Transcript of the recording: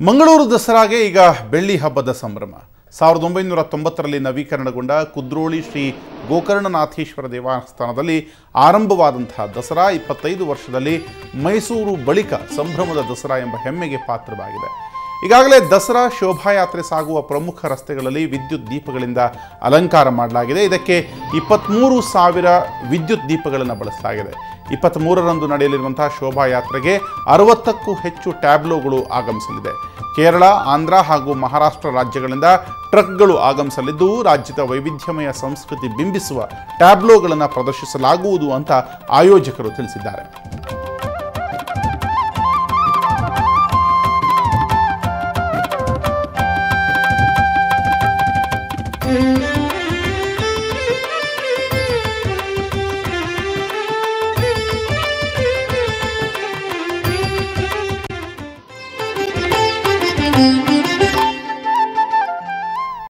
ಮಂಗಳೂರು ದಸರಾಗೆ ಈಗ ಬೆಳ್ಳಿ ಹಬ್ಬದ ಸಂಭ್ರಮ. 1990ರಲ್ಲಿ ನವೀಕರಣಗೊಂಡ ಕುದ್ರೋಳಿ ಶ್ರೀ ಗೋಕರ್ಣನಾಥೇಶ್ವರ ದೇವಸ್ಥಾನದಲ್ಲಿ ಆರಂಭವಾದಂತಹ ದಸರಾ 25 ವರ್ಷದಲ್ಲಿ ಮೈಸೂರು ಬಳಿಕ ಸಂಭ್ರಮದ ದಸರಾ ಎಂಬ ಹೆಮ್ಮೆಗೆ ಪಾತ್ರವಾಗಿದೆ. ಈಗಾಗಲೇ ದಸರಾ ಶೋಭಾಯಾತ್ರೆ ಸಾಗುವ ಪ್ರಮುಖ ರಸ್ತೆಗಳಲ್ಲಿ ವಿದ್ಯುತ್ ದೀಪಗಳಿಂದ ಅಲಂಕಾರ ಮಾಡಲಾಗಿದೆ. ಇದಕ್ಕೆ 23,000 ವಿದ್ಯುತ್ ದೀಪಗಳನ್ನು ಬಳಸಲಾಗಿದೆ. 23ರಂದು ನಡೆಯಲಿರುವಂತಹ ಶೋಭಾಯಾತ್ರೆಗೆ 60ಕ್ಕೂ ಹೆಚ್ಚು ಟ್ಯಾಬ್ಲೋಗಳು ಆಗಮಿಸಲಿದೆ. ಕೇರಳ, ಆಂಧ್ರ ಹಾಗೂ ಮಹಾರಾಷ್ಟ್ರ ರಾಜ್ಯಗಳಿಂದ ಟ್ರಕ್ಗಳು ಆಗಮಿಸಲಿದ್ದು ರಾಜ್ಯದ ವೈವಿಧ್ಯಮಯ ಸಂಸ್ಕೃತಿ ಬಿಂಬಿಸುವ ಟ್ಯಾಬ್ಲೋಗಳನ್ನು ಪ್ರದರ್ಶಿಸಲಾಗುವುದು ಅಂತ ಆಯೋಜಕರು ತಿಳಿಸಿದ್ದಾರೆ.